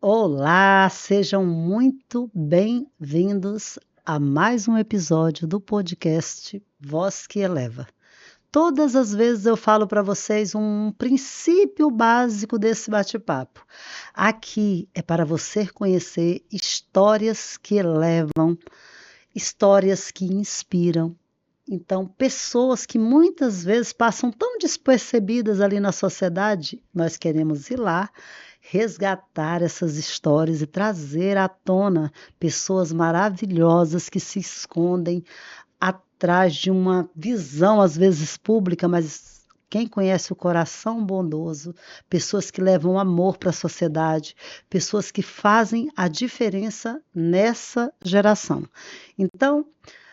Olá, sejam muito bem-vindos a mais um episódio do podcast Voz que Eleva. Todas as vezes eu falo para vocês um princípio básico desse bate-papo. Aqui é para você conhecer histórias que elevam, histórias que inspiram. Então, pessoas que muitas vezes passam tão despercebidas ali na sociedade, nós queremos ir lá, resgatar essas histórias e trazer à tona pessoas maravilhosas que se escondem atrás de uma visão, às vezes pública, mas quem conhece o coração bondoso, pessoas que levam amor para a sociedade, pessoas que fazem a diferença nessa geração. Então,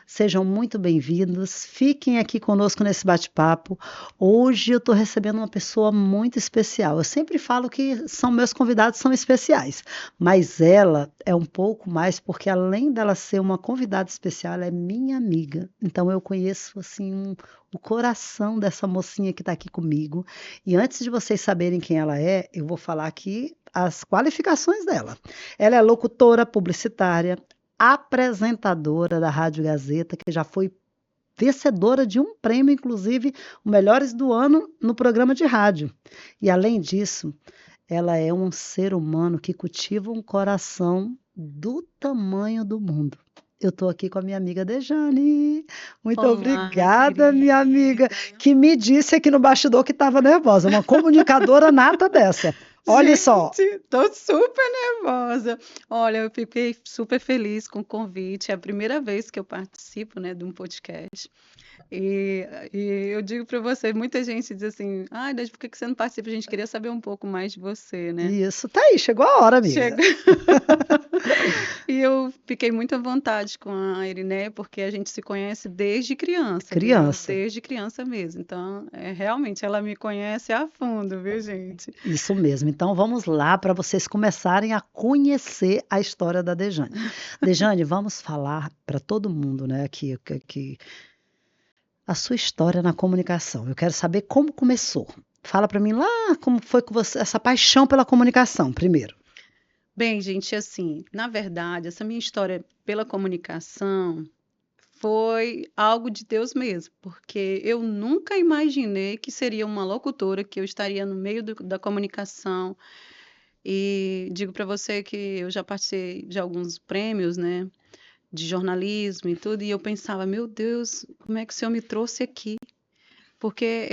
sejam muito bem-vindos, fiquem aqui conosco nesse bate-papo. Hoje eu estou recebendo uma pessoa muito especial. Eu sempre falo que meus convidados são especiais, mas ela é um pouco mais, porque além dela ser uma convidada especial, ela é minha amiga. Então eu conheço assim o coração dessa mocinha que está aqui comigo. E antes de vocês saberem quem ela é, eu vou falar aqui as qualificações dela. Ela é locutora publicitária, apresentadora da Rádio Gazeta, que já foi vencedora de um prêmio, inclusive, o Melhores do Ano no programa de rádio. E, além disso, ela é um ser humano que cultiva um coração do tamanho do mundo. Eu estou aqui com a minha amiga Dejane. Muito Olá, obrigada, minha amiga, querida. que me disse aqui no bastidor que estava nervosa. Uma comunicadora nata dessa. Olha só. Gente, tô super nervosa. Olha, eu fiquei super feliz com o convite. É a primeira vez que eu participo, né, de um podcast. E eu digo para você, muita gente diz assim, ai, Dede, por que você não participa? A gente queria saber um pouco mais de você, né? Isso, tá aí, chegou a hora, amiga. Chega. E eu fiquei muito à vontade com a Irineia, porque a gente se conhece desde criança, viu? Criança. Desde criança mesmo. Então, realmente, ela me conhece a fundo, viu, gente? Isso mesmo. Então vamos lá para vocês começarem a conhecer a história da Dejane. Dejane, vamos falar para todo mundo, né, que a sua história na comunicação. Eu quero saber como começou. Fala para mim lá como foi com você essa paixão pela comunicação, primeiro. Bem, gente, assim, na verdade, essa minha história pela comunicação foi algo de Deus mesmo, porque eu nunca imaginei que seria uma locutora, que eu estaria no meio da comunicação. E digo para você que eu já participei de alguns prêmios, né, de jornalismo e tudo, e eu pensava, meu Deus, como é que o Senhor me trouxe aqui? Porque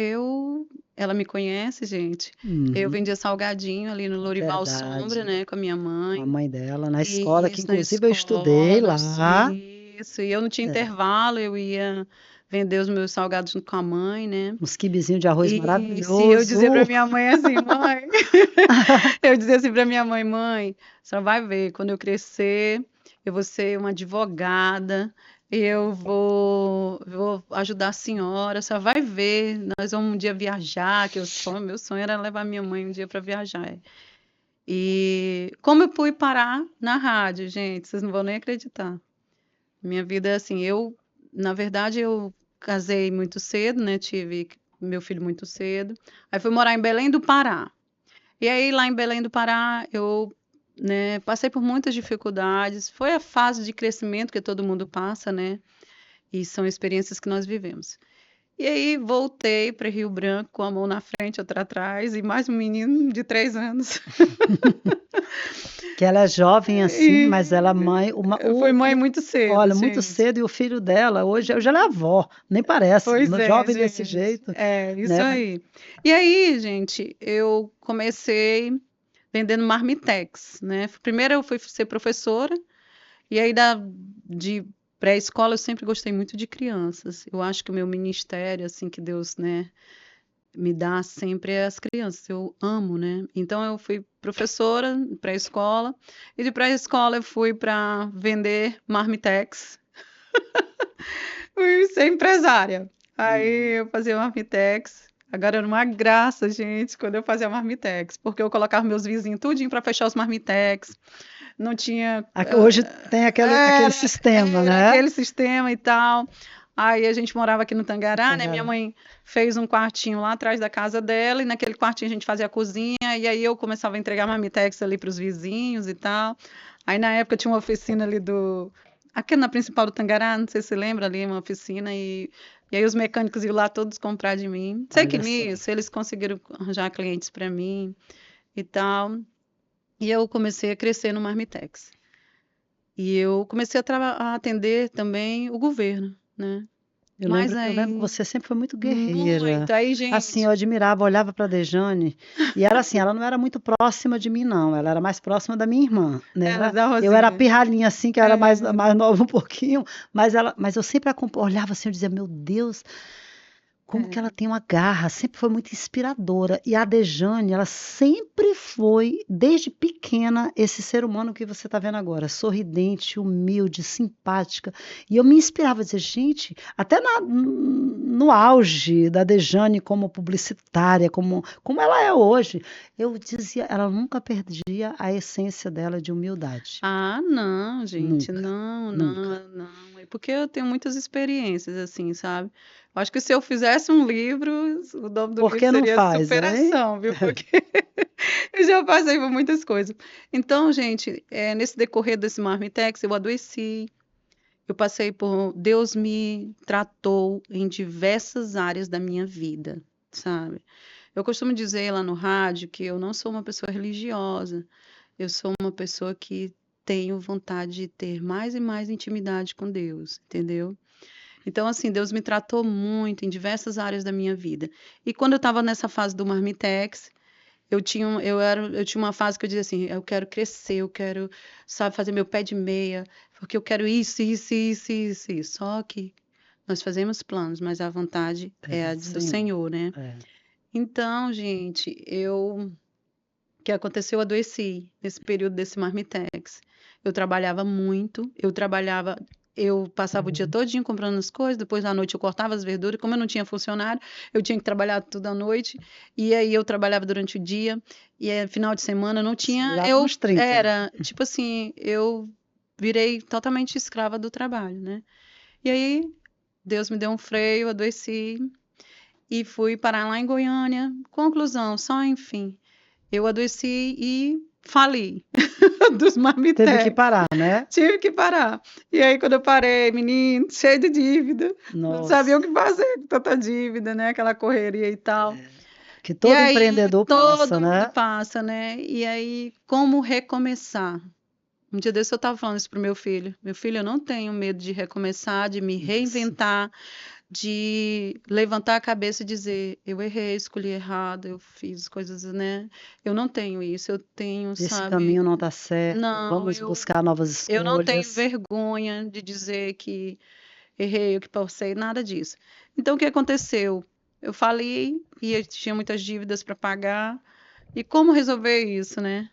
ela me conhece, gente. Eu vendia salgadinho ali no Lorival Sombra, Verdade. né, com a minha mãe. Com a mãe dela na escola, que Isso, na inclusive eu estudei escola, lá. isso. E eu não tinha intervalo, eu ia vender os meus salgados junto com a mãe, né? Uns quibezinhos de arroz E se eu dizia para maravilhoso. minha mãe assim, mãe, eu dizia assim para minha mãe, mãe, a senhora vai ver, quando eu crescer, eu vou ser uma advogada, eu vou ajudar a senhora vai ver, nós vamos um dia viajar, que meu sonho era levar minha mãe um dia para viajar. E como eu fui parar na rádio, gente, vocês não vão nem acreditar. Minha vida é assim, na verdade, eu casei muito cedo, né? Tive meu filho muito cedo. Aí fui morar em Belém do Pará. E aí, lá em Belém do Pará, eu, né, passei por muitas dificuldades. Foi a fase de crescimento que todo mundo passa, né? E são experiências que nós vivemos. E aí, voltei para Rio Branco com a mão na frente, outra atrás, e mais um menino de 3 anos. Que ela é jovem assim, mas ela é mãe. Foi mãe muito cedo, Olha, muito gente. cedo, e o filho dela, hoje ela é avó, nem parece, Pois é, jovem desse gente. jeito, É, isso né? aí. E aí, gente, eu comecei vendendo marmitex, né? Primeiro eu fui ser professora, e aí de pré-escola eu sempre gostei muito de crianças. Eu acho que o meu ministério, assim, que Deus, né, me dá sempre é as crianças. Eu amo, né? Então eu fui professora pré-escola, e de pré-escola eu fui para vender marmitex. Fui ser empresária. Aí eu fazia marmitex. Agora era uma graça, gente, quando eu fazia marmitex, porque eu colocava meus vizinhos tudinho para fechar os marmitex. Não tinha. Hoje tem aquele sistema, Era né? aquele sistema e tal. Aí a gente morava aqui no Tangará, né? Minha Tangará. mãe fez um quartinho lá atrás da casa dela, e naquele quartinho a gente fazia a cozinha, e aí eu começava a entregar marmitex ali para os vizinhos e tal. Aí na época tinha uma oficina ali aqui na principal do Tangará, não sei se você lembra ali, uma oficina, e aí os mecânicos iam lá todos comprar de mim. Sei que Olha só. nisso, eles conseguiram arranjar clientes para mim e tal. E eu comecei a crescer no Marmitex. E eu comecei a atender também o governo, né? Mas Eu lembro que aí, você sempre foi muito guerreira. muito. Aí, Assim, gente, eu admirava, olhava para a Dejane, e era assim, ela não era muito próxima de mim, não. Ela era mais próxima da minha irmã, né? era da Eu era a Rosinha. pirralhinha, assim, que eu era Era. mais nova um pouquinho, mas eu sempre olhava assim, eu dizia, meu Deus, como que ela É. tem uma garra, sempre foi muito inspiradora. E a Dejane, ela sempre foi, desde pequena, esse ser humano que você está vendo agora, sorridente, humilde, simpática. E eu me inspirava a dizer, gente, até no auge da Dejane como publicitária, como ela é hoje, eu dizia, ela nunca perdia a essência dela de humildade. Ah, não, gente, Nunca, não, nunca. não, não. É porque eu tenho muitas experiências, assim, sabe? Eu acho que se eu fizesse um livro, o nome do Por livro que não seria faz, hein? Superação, viu? Porque eu já passei por muitas coisas. Então, gente, nesse decorrer desse Marmitex, eu adoeci. Eu passei por. Deus me tratou em diversas áreas da minha vida, sabe? Eu costumo dizer lá no rádio que eu não sou uma pessoa religiosa, eu sou uma pessoa que tenho vontade de ter mais e mais intimidade com Deus, entendeu? Então, assim, Deus me tratou muito em diversas áreas da minha vida. E quando eu estava nessa fase do Marmitex, eu tinha uma fase que eu dizia assim, eu quero crescer, eu quero, sabe, fazer meu pé de meia, porque eu quero isso, isso, isso, isso, isso. Só que nós fazemos planos, mas a vontade É é do a do Senhor. Senhor, né? É. Então, gente, o que aconteceu? Eu adoeci nesse período desse Marmitex. Eu passava o dia todinho comprando as coisas, depois à noite eu cortava as verduras, como eu não tinha funcionário, eu tinha que trabalhar tudo à noite, e aí eu trabalhava durante o dia, e final de semana eu não Se tinha, virar eu nos 30. era, tipo assim, eu virei totalmente escrava do trabalho, né? E aí Deus me deu um freio, adoeci e fui parar lá em Goiânia. Conclusão, só enfim, eu adoeci e fali dos Teve que marmitex. parar, né? Tive que parar. E aí, quando eu parei, menino, cheio de dívida, não sabia o Nossa, que fazer com tanta dívida, né? Aquela correria e tal. que E todo aí, empreendedor passa, todo mundo né? passa, né? E aí, como recomeçar? Um dia desse eu estava falando isso pro meu filho. Meu filho, eu não tenho medo de recomeçar, de me Isso. reinventar, de levantar a cabeça e dizer, eu errei, escolhi errado, eu fiz coisas, né? Eu não tenho isso, eu tenho, Esse sabe? caminho não está certo. Não, Vamos buscar novas eu não tenho escolhas. vergonha de dizer que errei, o que passei, nada disso. Então, o que aconteceu? Eu falei e eu tinha muitas dívidas para pagar. E como resolver isso, né?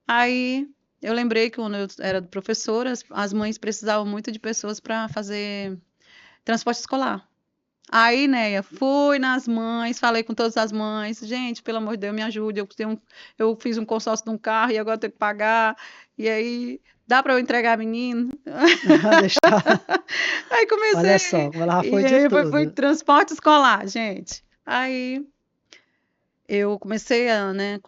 Aí eu lembrei que quando eu era professora, as mães precisavam muito de pessoas para fazer transporte escolar. Aí, né, fui nas mães, falei com todas as mães, gente, pelo amor de Deus, me ajude, eu fiz um consórcio de um carro e agora eu tenho que pagar, e aí, dá para eu entregar menino? Deixar. Aí Olha comecei, só, como ela e foi de aí foi tudo. transporte escolar, gente. Aí eu comecei a, né,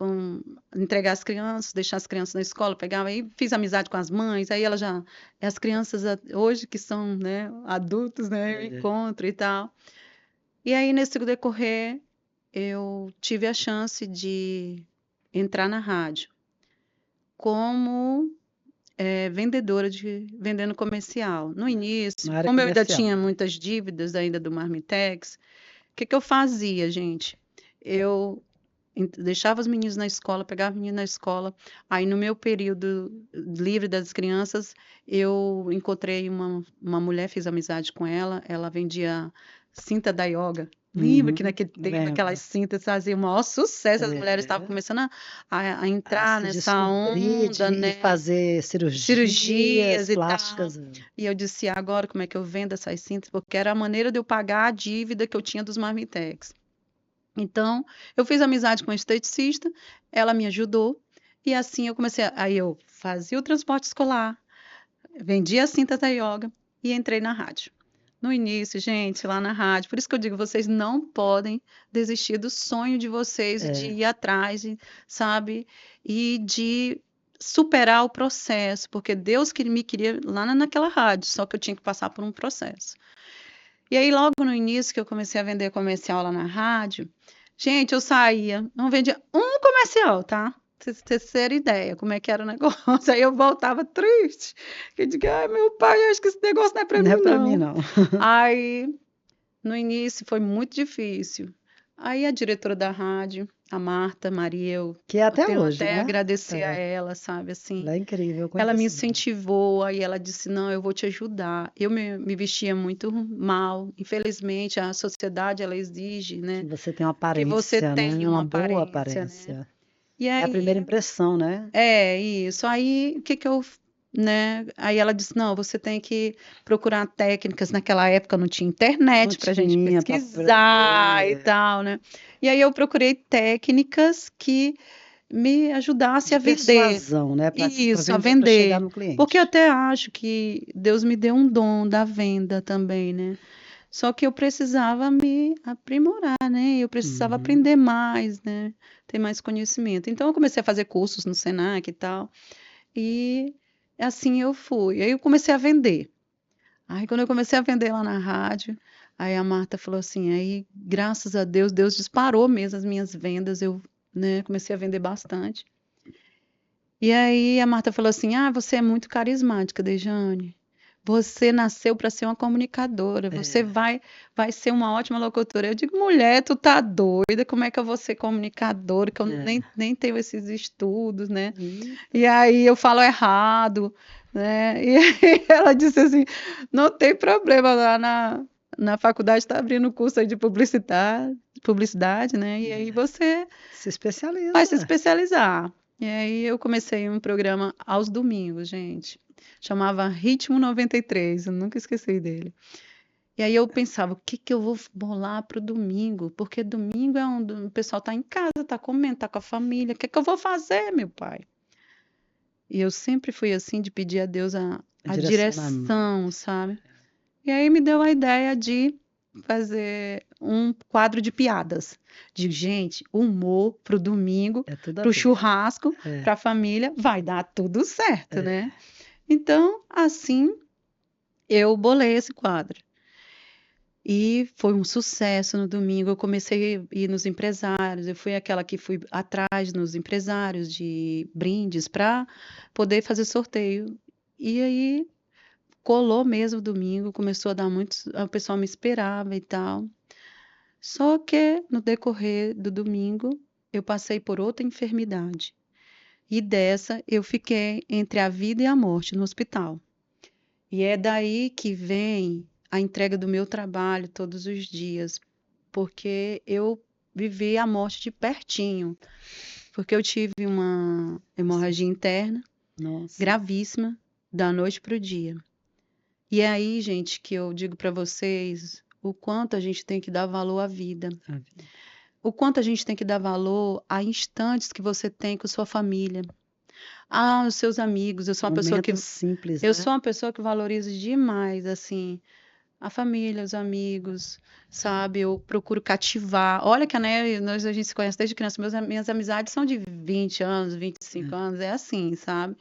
entregar as crianças, deixar as crianças na escola, pegava aí, fiz amizade com as mães, aí ela já, as crianças hoje que são, né, adultos, né, eu É. encontro e tal. E aí, nesse decorrer, eu tive a chance de entrar na rádio como vendedora vendendo comercial. No início, Na área como eu ainda comercial. tinha muitas dívidas ainda do Marmitex, o que que eu fazia, gente? Eu deixava os meninos na escola, pegava os meninos na escola. Aí, no meu período livre das crianças, eu encontrei uma mulher, fiz amizade com ela. Ela vendia cinta da yoga. Lembra que Uhum, naquele tempo aquelas lembro. cintas faziam o maior sucesso, as mulheres estavam É, começando a a entrar se nessa descobrir, onda, de né? fazer cirurgias Cirurgias e tal. plásticas. E eu disse, agora como é que eu vendo essas cintas? Porque era a maneira de eu pagar a dívida que eu tinha dos Marmitex. Então, eu fiz amizade com a esteticista, ela me ajudou, e assim eu comecei. Aí eu fazia o transporte escolar, vendia a cinta da yoga e entrei na rádio. no início, gente, lá na rádio. Por isso que eu digo, vocês não podem desistir do sonho de vocês de ir atrás, sabe? E de superar o processo, porque Deus que me queria lá naquela rádio, só que eu tinha que passar por um processo. E aí, logo no início que eu comecei a vender comercial lá na rádio, gente, eu saía, não vendia um comercial, tá? Pra vocês terem ideia como é que era o negócio. Aí eu voltava triste. Eu digo, ai, meu pai, eu acho que esse negócio não é pra Não é mim, para mim, não. não. Aí, no início, foi muito difícil. Aí a diretora da rádio, a Marta Maria, eu Que é até tenho hoje, até a né? agradecer a ela, sabe, assim. Ela é incrível, eu Ela me conheço ela. incentivou, aí ela disse, não, eu vou te ajudar. Eu me vestia muito mal, infelizmente a sociedade, ela exige, né, Que você tem uma que você aparência, né? tenha Uma uma boa aparência, né. aparência. E É a primeira aí, impressão, né? isso, aí o que que eu, né, aí ela disse, não, você tem que procurar técnicas, naquela época não tinha Não internet pra gente tinha para pesquisar e tal, né. E aí eu procurei técnicas que me ajudasse a de vender. persuasão, né? Para Isso, a vender, para chegar vender. no Porque eu cliente. até acho que Deus me deu um dom da venda também, né? Só que eu precisava me aprimorar, né? Eu precisava Uhum. aprender mais, né? Ter mais conhecimento. Então eu comecei a fazer cursos no Senac e tal. E assim eu fui. Aí eu comecei a vender. Aí quando eu comecei a vender lá na rádio, aí a Marta falou assim, aí graças a Deus, Deus disparou mesmo as minhas vendas. Eu, né, comecei a vender bastante. E aí a Marta falou assim: Ah, você é muito carismática, Dejane. Você nasceu para ser uma comunicadora. Você É. vai ser uma ótima locutora. Eu digo, mulher, tu tá doida? Como é que eu vou ser comunicadora? Que eu É. nem tenho esses estudos, né? Eita. E aí eu falo errado, né? E aí ela disse assim: Não tem problema lá na faculdade está abrindo curso aí de publicidade, né? E aí você Se vai se especializa. especializar. E aí eu comecei um programa aos domingos, gente. Chamava Ritmo 93, eu nunca esqueci dele. E aí eu pensava, o que que eu vou bolar para o domingo? Porque domingo é onde o pessoal tá em casa, tá comendo, tá com a família. O que que eu vou fazer, meu pai? E eu sempre fui assim, de pedir a Deus a Direcionamento. direção, sabe? E aí me deu a ideia de fazer um quadro de piadas. De gente, humor pro domingo, É tudo a pro ver. churrasco, É, pra família, vai dar tudo certo, é. né? Então, assim, eu bolei esse quadro. E foi um sucesso no domingo. Eu comecei a ir nos empresários. Eu fui aquela que fui atrás nos empresários de brindes para poder fazer sorteio. E aí colou mesmo domingo, começou a dar muitos, o pessoal me esperava e tal. Só que no decorrer do domingo eu passei por outra enfermidade. E dessa eu fiquei entre a vida e a morte no hospital. E é daí que vem a entrega do meu trabalho todos os dias, porque eu vivi a morte de pertinho, porque eu tive uma hemorragia interna Nossa. gravíssima da noite para o dia. E é aí, gente, que eu digo para vocês o quanto a gente tem que dar valor à vida. A vida. O quanto a gente tem que dar valor a instantes que você tem com sua família. Ah, os seus amigos. Momentos simples, Eu né? sou uma pessoa que valoriza demais, assim, a família, os amigos, sabe? Eu procuro cativar. Olha que, né, a gente se conhece desde criança. Minhas amizades são de 20 anos, 25 É, anos, é assim, sabe?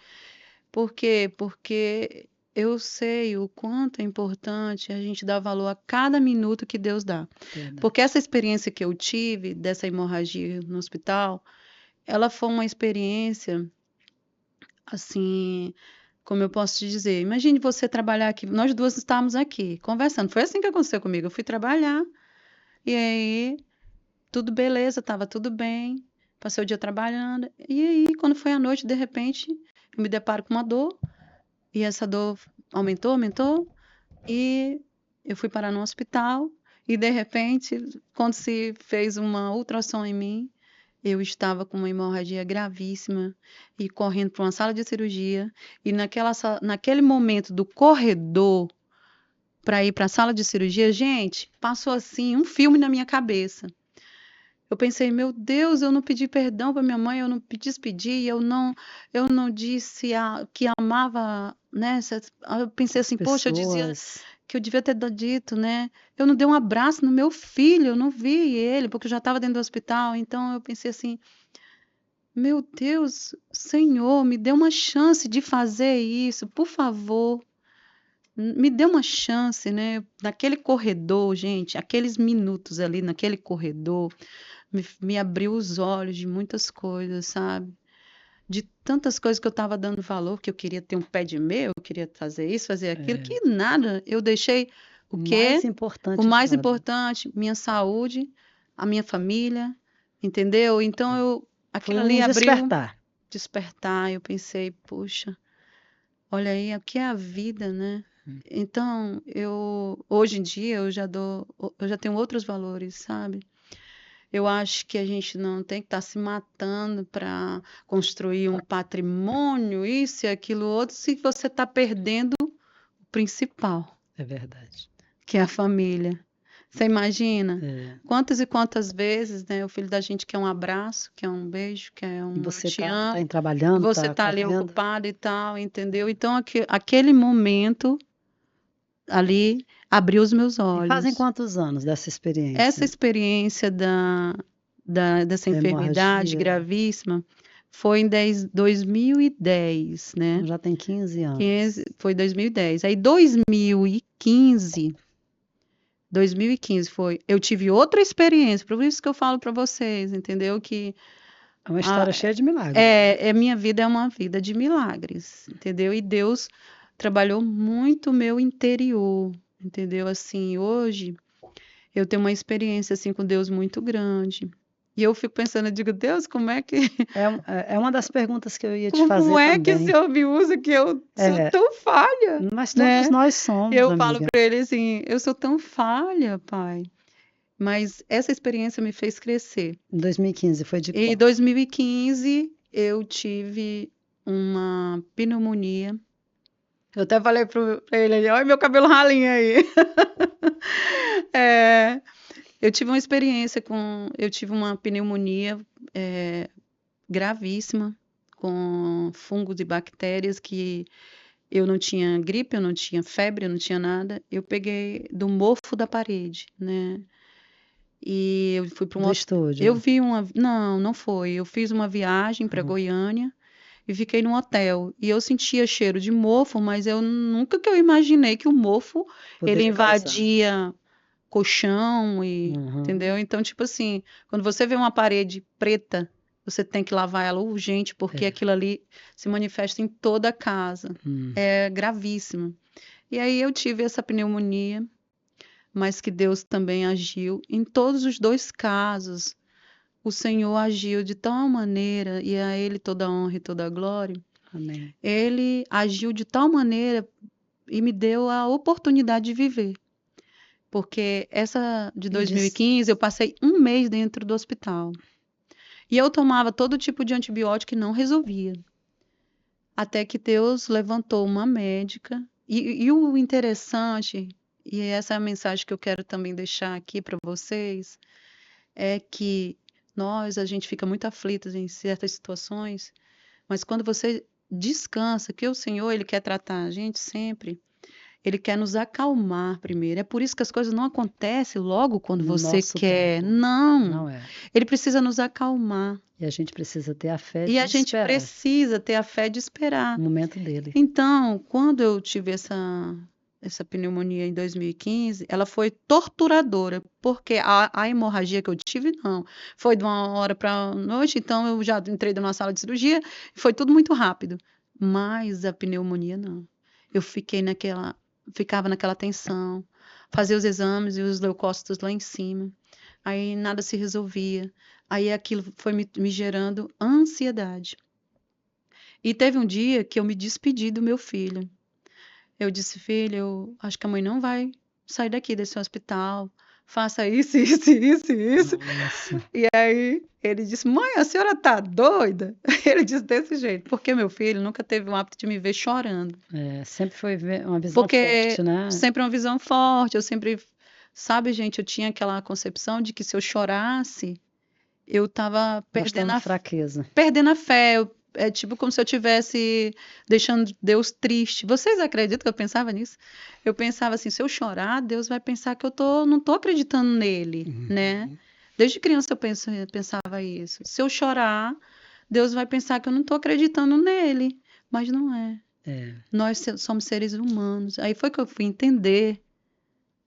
Por quê? Porque eu sei o quanto é importante a gente dar valor a cada minuto que Deus dá. Porque verdade. essa experiência que eu tive dessa hemorragia no hospital, ela foi uma experiência assim, como eu posso te dizer? Imagine você trabalhar aqui, nós duas estávamos aqui conversando. Foi assim que aconteceu comigo. Eu fui trabalhar e aí tudo beleza, estava tudo bem. Passei o dia trabalhando. E aí, quando foi à noite, de repente, eu me deparo com uma dor. E essa dor aumentou, aumentou, e eu fui parar no hospital. E de repente, quando se fez uma ultrassom em mim, eu estava com uma hemorragia gravíssima e correndo para uma sala de cirurgia. E naquele momento do corredor para ir para a sala de cirurgia, gente, passou assim um filme na minha cabeça. Eu pensei, meu Deus, eu não pedi perdão para minha mãe, eu não me despedi, eu não disse que amava, né? Eu pensei As assim, poxa, pessoas. que eu devia ter dito, né? Eu não dei um abraço no meu filho, eu não vi ele, porque eu já estava dentro do hospital. Então eu pensei assim, meu Deus, Senhor, me dê uma chance de fazer isso, por favor. Me dê uma chance, né? Naquele corredor, gente, aqueles minutos ali naquele corredor, me abriu os olhos de muitas coisas, sabe? De tantas coisas que eu estava dando valor, que eu queria ter um pé de meia, eu queria fazer isso, fazer aquilo, que nada. Eu deixei o O quê? mais O importante de mais nada. importante, minha saúde, a minha família, entendeu? Então Foi aquilo ali um abriu despertar. eu pensei, puxa, olha aí, o que é a vida, né? Então, hoje em dia eu já tenho outros valores, sabe? Eu acho que a gente não tem que estar se matando para construir um patrimônio, isso e aquilo outro, se você está perdendo o principal, É verdade. que é a família. Você imagina? É. Quantas e quantas vezes, né, o filho da gente quer um abraço, quer um beijo, quer E um eu você te tá amo, e trabalhando, você tá está ali correndo. ocupado e tal, entendeu? Então, aquele momento ali abriu os meus E fazem olhos. quantos anos dessa Essa experiência? experiência dessa Da enfermidade hemorragia? gravíssima foi em 2010, Então né? já tem 15 anos. Foi 2010. Aí 2015 foi. Eu tive outra experiência, por isso que eu falo para vocês, entendeu? Que É uma a, história cheia de milagres, né? minha vida é uma vida de milagres, entendeu? E Deus trabalhou muito o meu interior, entendeu? Assim, hoje eu tenho uma experiência assim com Deus muito grande. E eu fico pensando, eu digo, Deus, É uma das perguntas que eu ia te como fazer é que o também. Senhor me usa que eu sou É, tão falha, mas todos né? nós somos, Eu falo amiga. para ele assim, eu sou tão falha, pai. Mas essa experiência me fez crescer. Em 2015 foi de Em qual? 2015 eu tive uma pneumonia. Eu até falei para ele, olha meu cabelo ralinho aí. É, eu tive uma experiência eu tive uma pneumonia gravíssima, com fungos e bactérias que eu não tinha gripe, eu não tinha febre, eu não tinha nada. Eu peguei do mofo da parede, né? E eu fui para Do eu estúdio. vi uma, não, não foi. Eu fiz uma viagem para Uhum. Goiânia e fiquei num hotel. E eu sentia cheiro de mofo, mas eu nunca que eu imaginei que o mofo ele Poderia causar. invadia colchão e, Uhum. entendeu? Então, tipo assim, quando você vê uma parede preta, você tem que lavar ela urgente, porque É. aquilo ali se manifesta em toda a casa. É gravíssimo. E aí eu tive essa pneumonia, mas que Deus também agiu em todos os dois casos. O Senhor agiu de tal maneira, e a Ele toda a honra e toda a glória. Amém. Ele agiu de tal maneira e me deu a oportunidade de viver. Porque essa de E diz, 2015 eu passei um mês dentro do hospital. E eu tomava todo tipo de antibiótico e não resolvia. Até que Deus levantou uma médica. E o interessante, e essa é a mensagem que eu quero também deixar aqui para vocês, é que a gente fica muito aflitos em certas situações, mas quando você descansa, que o Senhor, Ele quer tratar a gente sempre, Ele quer nos acalmar primeiro. É por isso que as coisas não acontecem logo quando no você nosso quer. tempo. Não. Não é. Ele precisa nos acalmar. E a gente precisa ter a fé E de a gente esperar precisa ter a fé de esperar. o momento dele. Então, quando eu tive essa pneumonia em 2015, ela foi torturadora, porque a hemorragia que eu tive, não. Foi de uma hora para noite, então eu já entrei numa sala de cirurgia e foi tudo muito rápido. Mas a pneumonia, não. Eu ficava naquela tensão, fazia os exames e os leucócitos lá em cima. Aí nada se resolvia. Aí aquilo foi me gerando ansiedade. E teve um dia que eu me despedi do meu filho. Eu disse, filho, eu acho que a mãe não vai sair daqui desse hospital. Faça isso, isso, isso, isso. Nossa. E aí ele disse, mãe, a senhora tá doida? Ele disse desse jeito, porque meu filho nunca teve o hábito de me ver chorando. Sempre foi uma visão Porque forte, né? sempre uma visão forte, eu sempre, sabe, gente, eu tinha aquela concepção de que se eu chorasse, eu estava Mostrando fraqueza. perdendo a fé. É tipo como se eu estivesse deixando Deus triste. Vocês acreditam que eu pensava nisso? Eu pensava assim, se eu chorar, Deus vai pensar que não tô acreditando nele, né? Uhum. Desde criança pensava isso. Se eu chorar, Deus vai pensar que eu não tô acreditando nele. Mas não é. É, Nós somos seres humanos. Aí foi que eu fui entender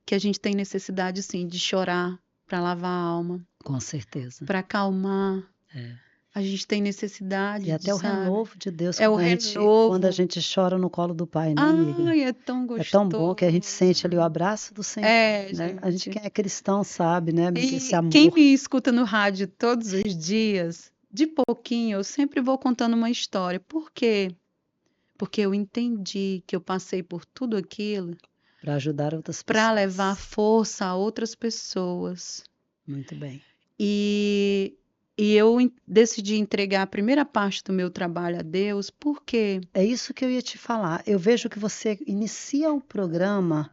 que a gente tem necessidade, sim, de chorar para lavar a alma, com certeza. para acalmar. É. A gente tem E necessidade de, até o sabe? renovo de Deus É o quando a renovo. gente chora no colo do Pai, né, amiga? Ai, é tão É tão bom que a gente gostoso. sente ali o abraço do Senhor, É, né? A gente gente. que é cristão sabe, né, amiga, esse E quem amor. me escuta no rádio todos os dias, de pouquinho, eu sempre vou contando uma história. Por quê? Porque eu entendi que eu passei por tudo aquilo Para ajudar outras para levar pessoas. força a outras pessoas. Muito bem. E, e eu decidi entregar a primeira parte do meu trabalho a Deus, porque É isso que eu ia te falar. Eu vejo que você inicia o programa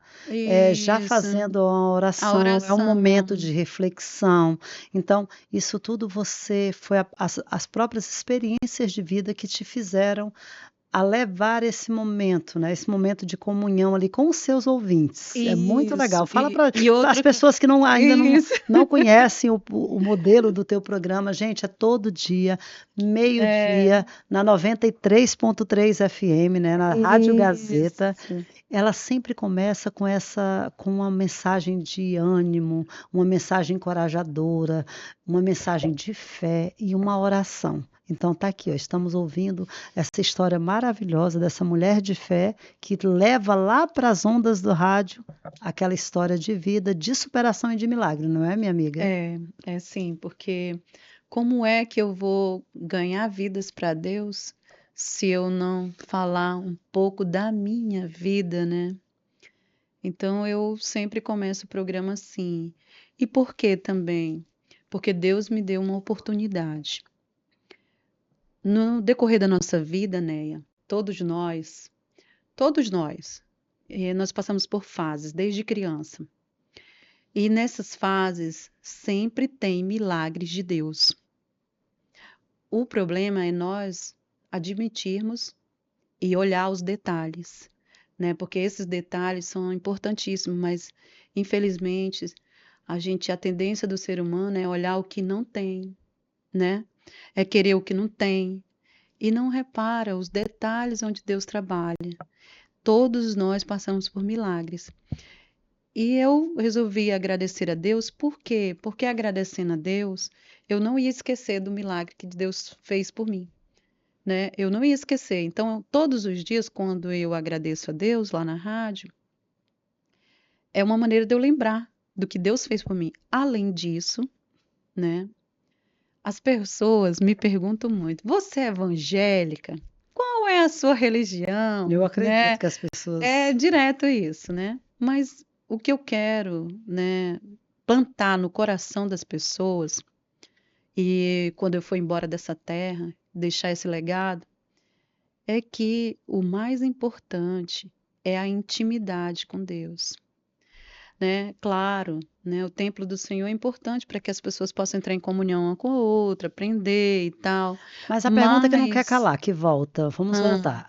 já isso, fazendo a a oração, é um momento oração. de reflexão. Então, isso tudo você foi as próprias experiências de vida que te fizeram a levar esse momento, né? Esse momento de comunhão ali com os seus ouvintes. É muito legal. Isso. Fala para E as outra. pessoas que ainda Isso. não conhecem o modelo do teu programa. Gente, é todo dia, É. meio-dia, na 93.3 FM, né? Na Rádio Gazeta. Isso. Ela sempre começa com uma mensagem de ânimo, uma mensagem encorajadora, uma mensagem de fé e uma oração. Então tá aqui, ó, estamos ouvindo essa história maravilhosa dessa mulher de fé que leva lá para as ondas do rádio aquela história de vida, de superação e de milagre, não é, minha amiga? É sim, porque como é que eu vou ganhar vidas para Deus se eu não falar um pouco da minha vida, né? Então eu sempre começo o programa assim. E por que também? Porque Deus me deu uma oportunidade. No decorrer da nossa vida, Neia, todos nós, nós passamos por fases desde criança. E nessas fases sempre tem milagres de Deus. O problema é nós admitirmos e olhar os detalhes, né? Porque esses detalhes são importantíssimos, mas infelizmente a tendência do ser humano é olhar o que não tem, né? É querer o que não tem e não repara os detalhes onde Deus trabalha. Todos nós passamos por milagres. E eu resolvi agradecer a Deus, por quê? Porque agradecendo a Deus, eu não ia esquecer do milagre que Deus fez por mim, né? Eu não ia esquecer. Então, todos os dias, quando eu agradeço a Deus lá na rádio, é uma maneira de eu lembrar do que Deus fez por mim. Além disso, né? As pessoas me perguntam muito: você é evangélica? Qual é a sua religião, Eu acredito né? que as pessoas. É direto isso, né? Mas o que eu quero, né, plantar no coração das pessoas e quando eu for embora dessa terra, deixar esse legado, é que o mais importante é a intimidade com Deus, né? Claro, né, o templo do Senhor é importante para que as pessoas possam entrar em comunhão uma com a outra, aprender e tal, Mas a pergunta que não quer mas calar, que volta, vamos ah, voltar.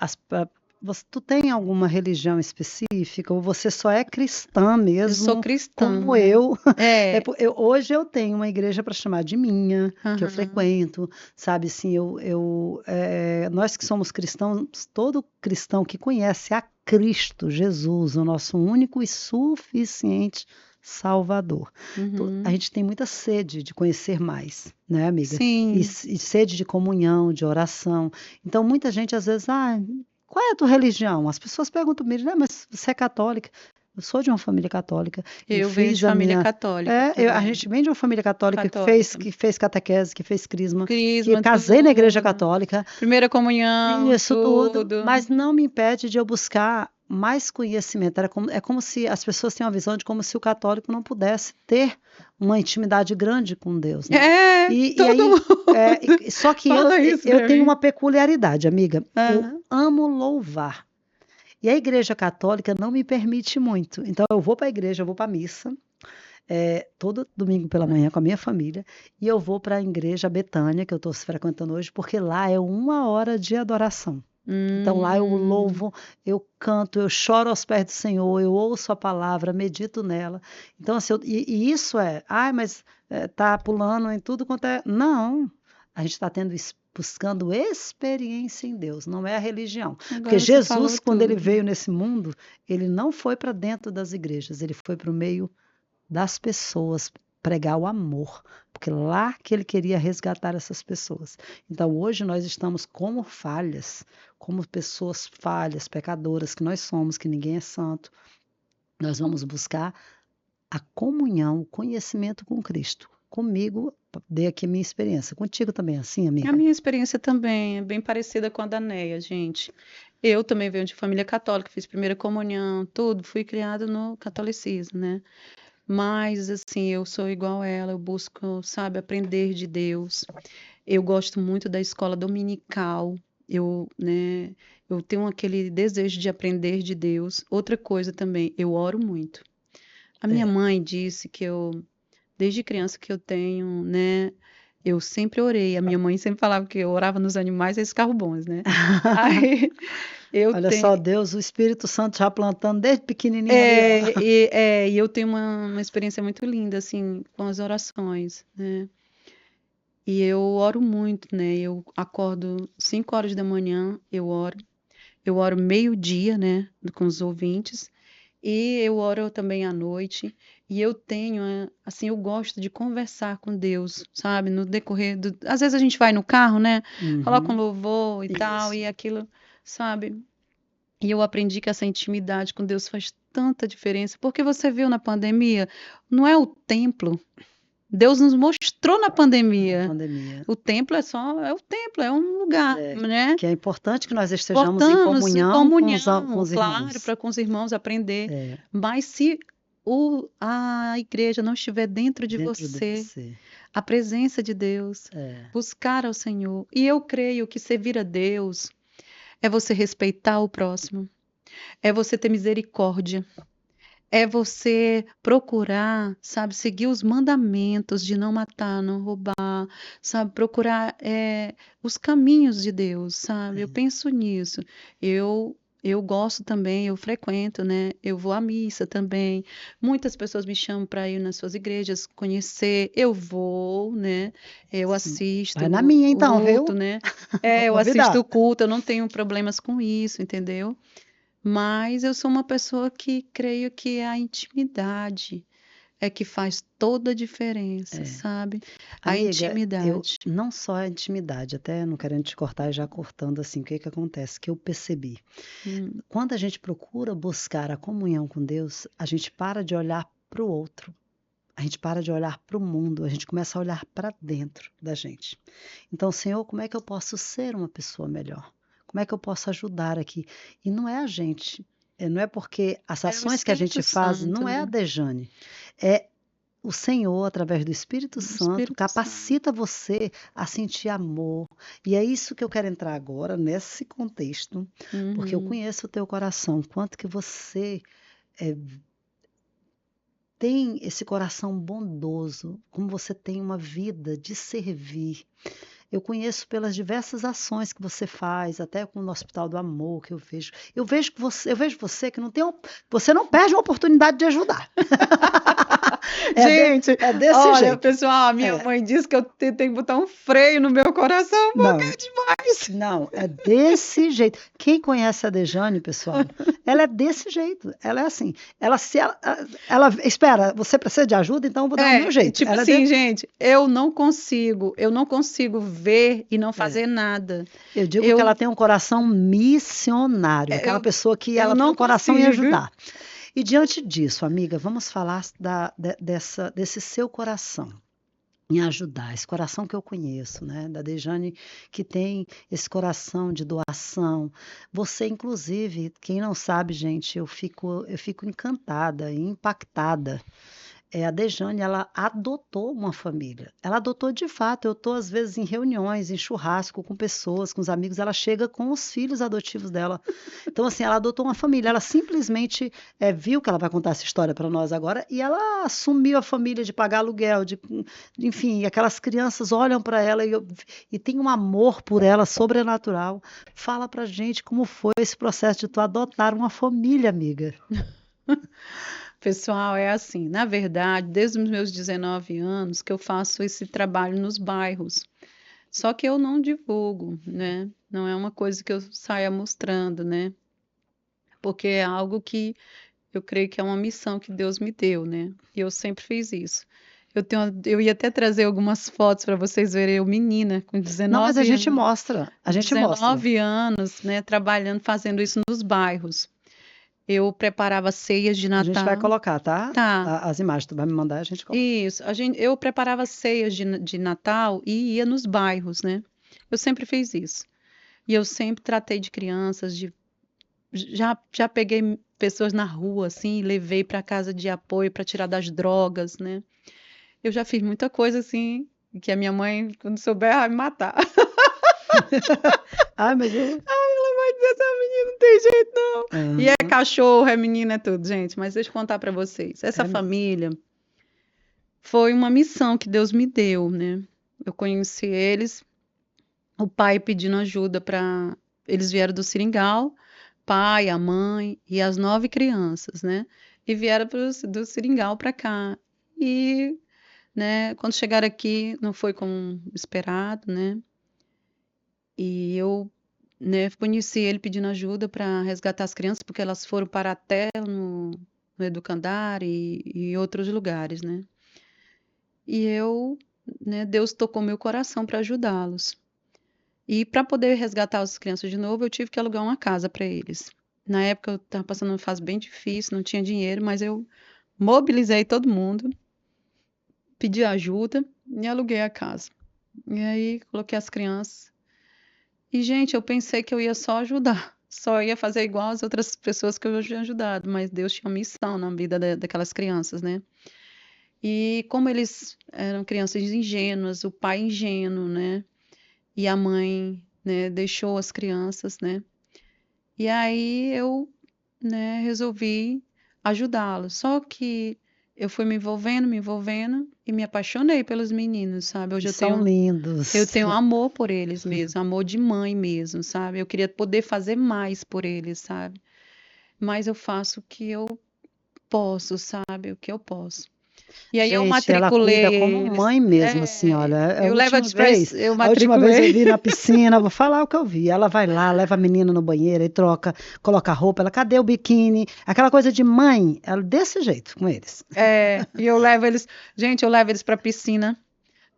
Tu tem alguma religião específica ou você só é cristã eu sou mesmo, cristã, como né? eu? É, Hoje eu tenho uma igreja para chamar de minha, que eu aham, frequento, sabe? Assim, nós que somos cristãos, todo cristão que conhece a Cristo Jesus, o nosso único e suficiente Salvador. A uhum, gente tem muita sede de conhecer mais, né, amiga? sim. E sede de comunhão, de oração. Então, muita gente às vezes, qual é a tua religião? As pessoas perguntam para mim, mas você é católica? Eu sou de uma família católica. Eu Eu venho de fiz a família minha. católica A também. gente vem de uma família católica Católica. que fez catequese, que fez crisma, que Crisma, casei na igreja tudo. católica, Primeira comunhão, isso tudo, tudo. mas não me impede de eu buscar mais conhecimento. É como se as pessoas têm uma visão de como se o católico não pudesse ter uma intimidade grande com Deus, né? É, E todo aí, mundo só que fala isso eu pra tenho mim. uma peculiaridade, amiga. Eu Aham. amo louvar. E a igreja católica não me permite muito. Então, eu vou para a igreja, eu vou para a missa, todo domingo pela manhã com a minha família, e eu vou para a igreja Betânia, que eu estou frequentando hoje, porque lá é 1 hora de adoração. Então lá eu Hum, louvo, eu canto, eu choro aos pés do Senhor, eu ouço a palavra, medito nela. Então, assim, e isso mas tá pulando em tudo quanto é. Não, a gente está buscando experiência em Deus, não é a religião. Porque agora você falou Jesus, quando ele tudo. veio nesse mundo, ele não foi para dentro das igrejas, ele foi para o meio das pessoas, pregar o amor, porque lá que ele queria resgatar essas pessoas. Então hoje nós estamos como falhas, como pessoas falhas, pecadoras que nós somos, que ninguém é santo. Nós vamos buscar a comunhão, o conhecimento com Cristo. Comigo, dei aqui a minha experiência. Contigo também é assim, A amiga? minha experiência também é bem parecida com a da Neia, gente. Eu também venho de família católica, fiz primeira comunhão, tudo, fui criada no catolicismo, né? Mas, assim, eu sou igual a ela, eu busco, sabe, aprender de Deus. Eu gosto muito da escola dominical. Né, eu tenho aquele desejo de aprender de Deus. Outra coisa também, eu oro muito. A minha É. mãe disse que desde criança que eu tenho, né, eu sempre orei. A minha mãe sempre falava que eu orava nos animais e eles ficavam bons, né? Aí eu Olha só, tenho, Deus, o Espírito Santo já plantando desde pequenininho ali, ó. e eu tenho uma experiência muito linda, assim, com as orações, né? E eu oro muito, né? Eu acordo 5 horas da manhã, eu oro meio-dia, né, com os ouvintes, e eu oro também à noite, e eu tenho, assim, eu gosto de conversar com Deus, sabe? No decorrer do. Às vezes a gente vai no carro, né? Coloca um Uhum. louvor e tal, Isso. e aquilo, sabe? E eu aprendi que essa intimidade com Deus faz tanta diferença, porque você viu na pandemia, não é o templo. Deus nos mostrou na Na pandemia. pandemia. O templo é o templo, é um lugar, É, né? que é importante que nós estejamos em Voltamos em comunhão com comunhão, os claro, irmãos. para com os irmãos aprender. É, Mas se a igreja não estiver dentro de dentro de você, você. a presença de Deus, É, buscar ao Senhor. E eu creio que servir a Deus é você respeitar o próximo, é você ter misericórdia, é você procurar, sabe, seguir os mandamentos de não matar, não roubar, sabe, procurar os caminhos de Deus, sabe? Eu penso nisso. Eu gosto também, eu frequento, né? Eu vou à missa também. Muitas pessoas me chamam para ir nas suas igrejas, conhecer. Eu vou, né? Eu sim. assisto Vai na o minha então, culto, viu? né? Vou Eu assisto convidar. o culto, eu não tenho problemas com isso, entendeu? Mas eu sou uma pessoa que creio que a intimidade é que faz toda a diferença, É. sabe? A Amiga, eu intimidade. não só a intimidade, até não querendo te cortar e já cortando assim, o que que acontece? Que eu percebi. Hum, Quando a gente procura buscar a comunhão com Deus, a gente para de olhar para o outro. A gente para de olhar para o mundo, a gente começa a olhar para dentro da gente. Então, Senhor, como é que eu posso ser uma pessoa melhor? Como é que eu posso ajudar aqui? E não é a gente, não é porque as É o ações que a Espírito gente faz, Santo, não é a né? Dejane, é o Senhor, através do Espírito O Santo, Espírito Santo. capacita você a sentir amor. E é isso que eu quero entrar agora, nesse contexto, porque eu Uhum. conheço o teu coração, quanto que você é, tem esse coração bondoso, como você tem uma vida de servir. Eu conheço pelas diversas ações que você faz, até com no Hospital do Amor que eu vejo. Eu vejo você que não tem, você não perde uma oportunidade de ajudar. É, Gente, é desse olha, jeito. pessoal, a minha É, mãe disse que eu tenho que botar um freio no meu coração porque não, é demais. não, é desse jeito. Quem conhece a Dejane, pessoal, ela é desse jeito. Ela é assim. Ela espera, você precisa de ajuda, então eu vou dar o meu E jeito. tipo Ela é, assim, gente, eu não consigo ver e não é. fazer nada. Eu digo que Eu, ela tem um coração missionário, aquela eu, pessoa que eu ela tem não um coração em consigo. ajudar. E diante disso, amiga, vamos falar desse seu coração em ajudar, esse coração que eu conheço, né, da Dejane, que tem esse coração de doação. Você, inclusive, quem não sabe, gente, eu fico encantada e impactada A Dejane, ela adotou uma família. Ela adotou de fato. Eu estou, às vezes, em reuniões, em churrasco com pessoas, com os amigos. Ela chega com os filhos adotivos dela. Então, assim, ela adotou uma família. Ela simplesmente viu que ela vai contar essa história para nós agora e ela assumiu a família de pagar aluguel, enfim, aquelas crianças olham para ela e tem um amor por ela sobrenatural. Fala pra gente como foi esse processo de tu adotar uma família, amiga. Pessoal, é assim, na verdade, desde os meus 19 anos que eu faço esse trabalho nos bairros. Só que eu não divulgo, né? Não é uma coisa que eu saia mostrando, né? Porque é algo que eu creio que é uma missão que Deus me deu, né? E eu sempre fiz isso. Eu ia até trazer algumas fotos para vocês verem eu menina com Não, mas a 19 gente anos, mostra, a gente mostra. 19 anos, né, trabalhando, fazendo isso nos bairros. Eu preparava ceias de A gente vai Natal. colocar, tá? Tá, As imagens tu vai me mandar, a gente coloca. isso. Eu preparava ceias de Natal e ia nos bairros, né? Eu sempre fiz isso. E eu sempre tratei de crianças, já peguei pessoas na rua, assim, e levei para casa de apoio para tirar das drogas, né? Eu já fiz muita coisa assim, que a minha mãe, quando souber, vai me matar. Ai, mas eu. Ela vai dizer, essa menina não tem jeito, não. E é Aham. cachorro, é menina, é tudo, gente. Mas deixa eu contar para vocês. Essa É, família foi uma missão que Deus me deu, né? Eu conheci eles, o pai pedindo ajuda para. Eles vieram do Seringal, pai, a mãe e as 9 crianças, né? E vieram do Seringal para cá. E, né, quando chegaram aqui, não foi como esperado, né? E eu, né, conheci ele pedindo ajuda para resgatar as crianças, porque elas foram para até no Educandar e outros lugares, né? E eu, né, Deus tocou meu coração para ajudá-los. E para poder resgatar as crianças de novo, eu tive que alugar uma casa para eles. Na época eu estava passando uma fase bem difícil, não tinha dinheiro, mas eu mobilizei todo mundo, pedi ajuda e aluguei a casa. E aí coloquei as crianças. E, gente, eu pensei que eu ia só ajudar, só ia fazer igual as outras pessoas que eu já tinha ajudado, mas Deus tinha uma missão na vida daquelas crianças, né? E como eles eram crianças ingênuas, o pai ingênuo, né? E a mãe, né, deixou as crianças, né? E aí eu, né, resolvi ajudá-los. Só que eu fui me envolvendo e me apaixonei pelos meninos, sabe? e Hoje são eu lindos. tenho amor por eles mesmo, amor de mãe mesmo, sabe? Eu queria poder fazer mais por eles, sabe? Mas eu faço o que eu posso, sabe? O que eu posso. E aí eu Gente, ela cuida matriculei como eles. mãe mesmo, assim, É, olha, eu levo eles para eu a última vez eu matriculei. vi na piscina, vou falar o que eu vi. Ela vai lá, leva a menina no banheiro e troca, coloca a roupa, ela, cadê o biquíni? Aquela coisa de mãe, ela desse jeito com eles. E eu levo eles, gente, eu levo eles para piscina.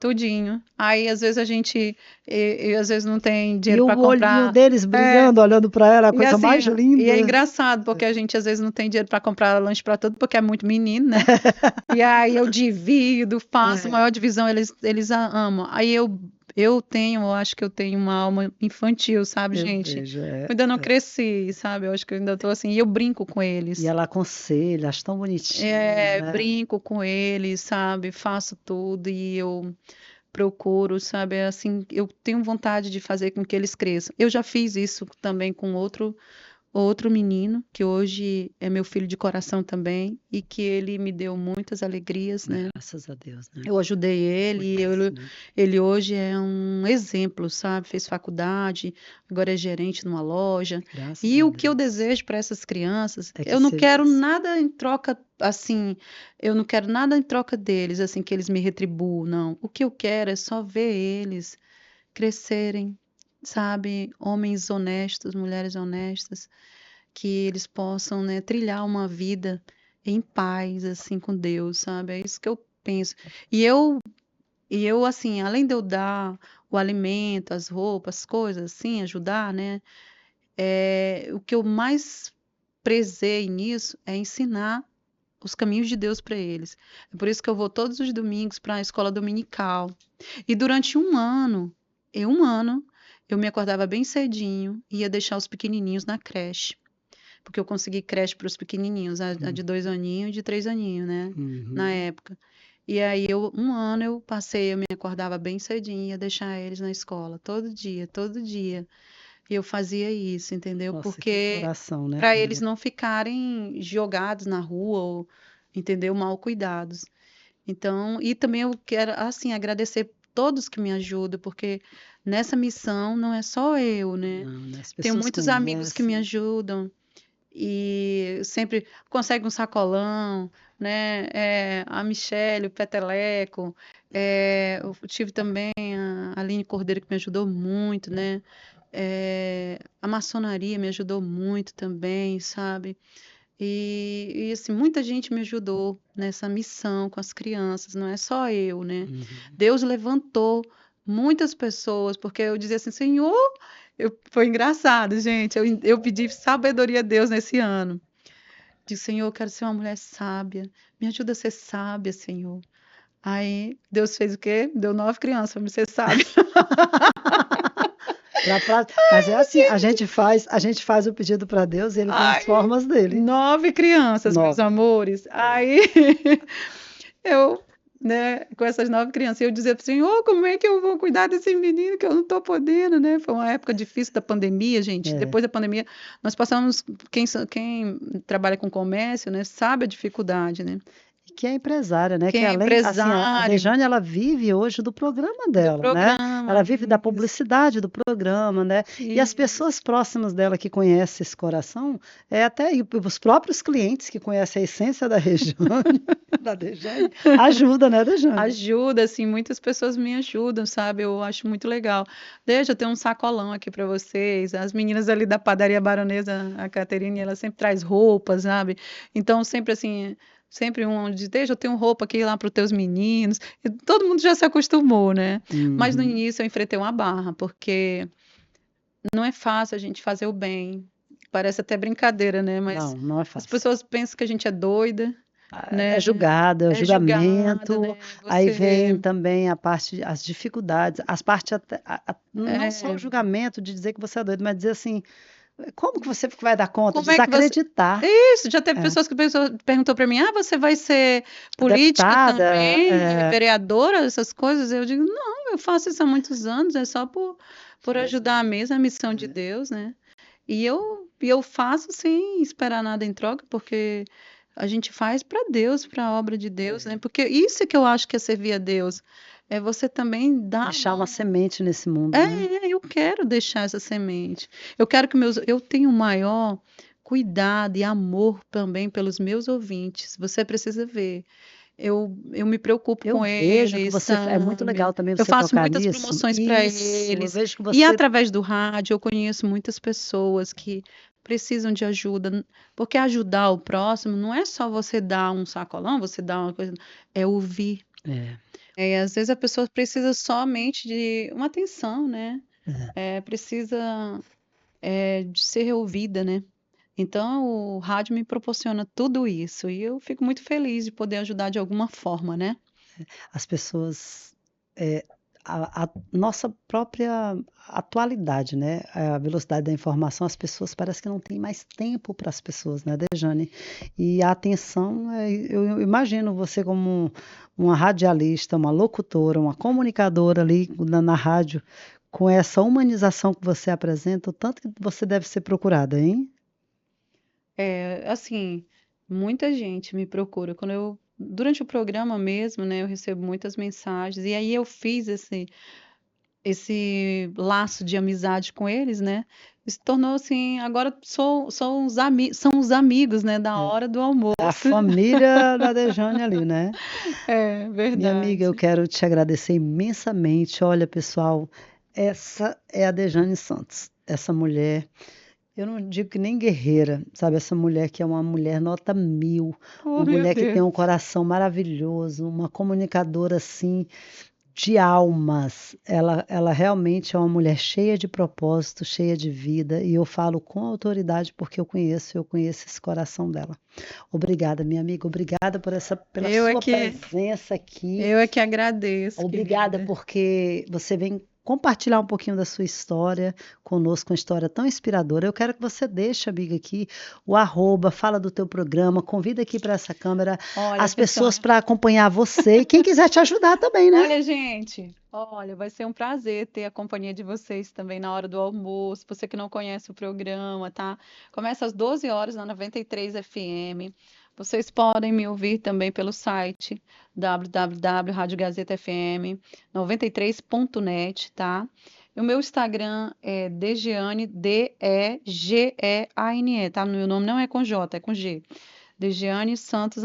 Tudinho. Aí, às vezes, às vezes não tem E dinheiro o para olhinho comprar. deles É, brilhando, olhando para ela, a e coisa assim, mais e é linda. engraçado, porque a gente às vezes não tem dinheiro para comprar lanche para todo, porque é muito menino, né? E aí eu divido, faço É, maior divisão, eles amam. Eu acho que eu tenho uma alma infantil, sabe, eu gente? vejo, Eu ainda não cresci, sabe? Eu acho que eu ainda tô assim, e eu brinco com E eles. ela aconselha, acho tão bonitinha, né? Brinco com eles, sabe? Faço tudo e eu procuro, sabe? É assim, eu tenho vontade de fazer com que eles cresçam. Eu já fiz isso também com outro menino, que hoje é meu filho de coração também, e que ele me deu muitas alegrias, né? Graças a Deus, né? Eu ajudei ele, e Conhecimento. ele hoje é um exemplo, sabe? Fez faculdade, agora é gerente numa loja. Graças E a o que eu Deus. desejo para essas crianças, É que eu não seja quero assim. nada em troca, assim, eu não quero nada em troca deles, assim, que eles me retribuam, não. O que eu quero é só ver eles crescerem, sabe? Homens honestos, mulheres honestas, que eles possam, né, trilhar uma vida em paz, assim, com Deus, sabe? É isso que eu penso. E eu, assim, além de eu dar o alimento, as roupas, as coisas, assim, ajudar, né? O que eu mais prezei nisso é ensinar os caminhos de Deus para eles. É por isso que eu vou todos os domingos para a escola dominical. E durante um ano, eu me acordava bem cedinho e ia deixar os pequenininhos na creche. porque eu consegui creche para os pequenininhos, a de 2 aninhos e de 3 aninhos, né? Na Uhum. época. E aí, um ano eu passei, eu me acordava bem cedinho, ia deixar eles na escola, todo dia, todo dia. E eu fazia isso, entendeu? Nossa, que Porque coração, né? para eles não ficarem jogados na rua, ou, entendeu? Mal cuidados. Então, e também eu quero, assim, agradecer todos que me ajudam, porque nessa missão não é só eu, né? Não, né? As Tenho pessoas muitos amigos que me conhecem. ajudam e sempre consegue um sacolão, né? A Michele, o Peteleco, eu tive também a Aline Cordeiro que me ajudou muito, né? A maçonaria me ajudou muito também, sabe? Assim, muita gente me ajudou nessa missão com as crianças, não é só eu, né? Uhum. Deus levantou muitas pessoas, porque eu dizia assim, Senhor, foi engraçado, gente, eu pedi sabedoria a Deus nesse ano. Disse, Senhor, eu quero ser uma mulher sábia, me ajuda a ser sábia, Senhor. Aí Deus fez o quê? Deu 9 crianças para me ser sábia. Mas é assim, a gente faz o pedido para Deus e ele tem as Ai, formas dele. 9 crianças, meus 9. amores. Aí eu, né, com essas 9 crianças, eu dizia para o Senhor, como é que eu vou cuidar desse menino que eu não estou podendo, né? Foi uma época difícil da pandemia, gente. É. Depois da pandemia, nós passamos, quem trabalha com comércio, né, sabe a dificuldade, né? Que é empresária, né? Que Quem é além, assim, a empresário Dejane, ela vive hoje do programa do dela, né? Ela programa, vive da isso, publicidade do programa, né? E as pessoas isso. próximas dela que conhecem esse coração, até e os próprios clientes que conhecem a essência da Rejane, da Dejane, ajuda, né, Dejane? Ajuda, assim, muitas pessoas me ajudam, sabe? Eu acho muito legal. Deixa eu ter um sacolão aqui para vocês. As meninas ali da padaria Baronesa, a Caterine, ela sempre traz roupas, sabe? Então, sempre assim, sempre um diz, deixa eu ter uma roupa aqui lá para os teus meninos. E todo mundo já se acostumou, né? Mas no Uhum. início eu enfrentei uma barra, porque não é fácil a gente fazer o bem. Parece até brincadeira, né? Mas Não, não é as fácil. pessoas pensam que a gente é doida, É né? julgado, é o É julgada, julgamento, né? aí vem Você também a parte, as dificuldades, as partes, não só o é, julgamento de dizer que você é doido, mas dizer assim, como que você vai dar conta? como é que você. Desacreditar. Isso, já teve É. pessoas que perguntou para mim: ah, você vai ser política Deputada, também, vereadora, essas coisas? Eu digo: não, eu faço isso há muitos anos, é só por ajudar mesmo a missão de Deus, né? E eu faço sem esperar nada em troca, porque a gente faz para Deus, para a obra de Deus, né? Porque isso é que eu acho que é servir a Deus. É você também dar a deixar uma mão. semente nesse mundo, né? Eu quero deixar essa semente. Eu quero que eu tenha o maior cuidado e amor também pelos meus ouvintes. Você precisa ver. Eu me preocupo Eu com vejo que eles, você é muito legal sabe? também Eu você faço tocar muitas nisso. promoções para Isso, eu eles. vejo que E você através do rádio eu conheço muitas pessoas que precisam de ajuda, porque ajudar o próximo não é só você dar um sacolão, você dar uma coisa, é ouvir. é, Às vezes a pessoa precisa somente de uma atenção, né? é. Precisa de ser ouvida, né? Então, o rádio me proporciona tudo isso e eu fico muito feliz de poder ajudar de alguma forma, né? As pessoas, é, a nossa própria atualidade, né? A velocidade da informação, as pessoas parece que não tem mais tempo para as pessoas, né, Dejane? E a atenção, eu imagino você como uma radialista, uma locutora, uma comunicadora ali na rádio, com essa humanização que você apresenta, o tanto que você deve ser procurada, hein? Assim, muita gente me procura durante o programa mesmo, né? Eu recebo muitas mensagens e aí eu fiz esse laço de amizade com eles, né? Se tornou assim, agora são os amigos, né? Da É. hora do A almoço. família da Dejane ali, né? É Minha amiga, eu verdade. quero te agradecer imensamente. Olha, pessoal, essa é a Dejane Santos. Essa mulher, eu não digo que nem guerreira, sabe? Essa mulher que é uma mulher nota 1000, Oh, uma meu mulher que tem Deus. um coração maravilhoso, uma comunicadora assim de almas. Ela realmente é uma mulher cheia de propósito, cheia de vida, e eu falo com autoridade porque eu conheço esse coração dela. Obrigada, minha amiga, obrigada pela Eu é sua que presença aqui. eu é que agradeço, Obrigada querida. porque você vem compartilhar um pouquinho da sua história conosco, uma história tão inspiradora. Eu quero que você deixe, amiga, aqui o arroba, fala do teu programa, convida aqui para essa câmera Olha, as pessoal, pessoas para acompanhar você e quem quiser te ajudar também, né? olha, gente, olha, vai ser um prazer ter a companhia de vocês também na hora do almoço. Você que não conhece o programa, tá? Começa às 12 horas na 93 FM. Vocês podem me ouvir também pelo site www.radiogazetafm93.net, tá? E o meu Instagram é Degeane, Degeane, tá? Meu nome não é com J, é com G. Degiane Santos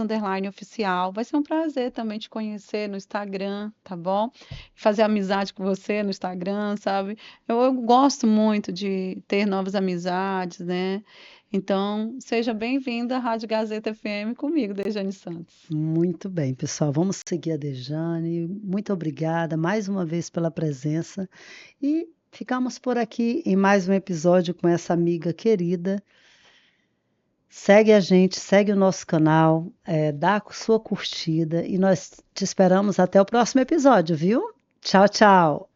_oficial. Vai ser um prazer também te conhecer no Instagram, tá bom? Fazer amizade com você no Instagram, sabe? Eu gosto muito de ter novas amizades, né? Então, seja bem-vinda à Rádio Gazeta FM comigo, Degiane Santos. Muito bem, pessoal. Vamos seguir a Dejane. Muito obrigada mais uma vez pela presença. E ficamos por aqui em mais um episódio com essa amiga querida. Segue a gente, segue o nosso canal, dá a sua curtida e nós te esperamos até o próximo episódio, viu? Tchau, tchau!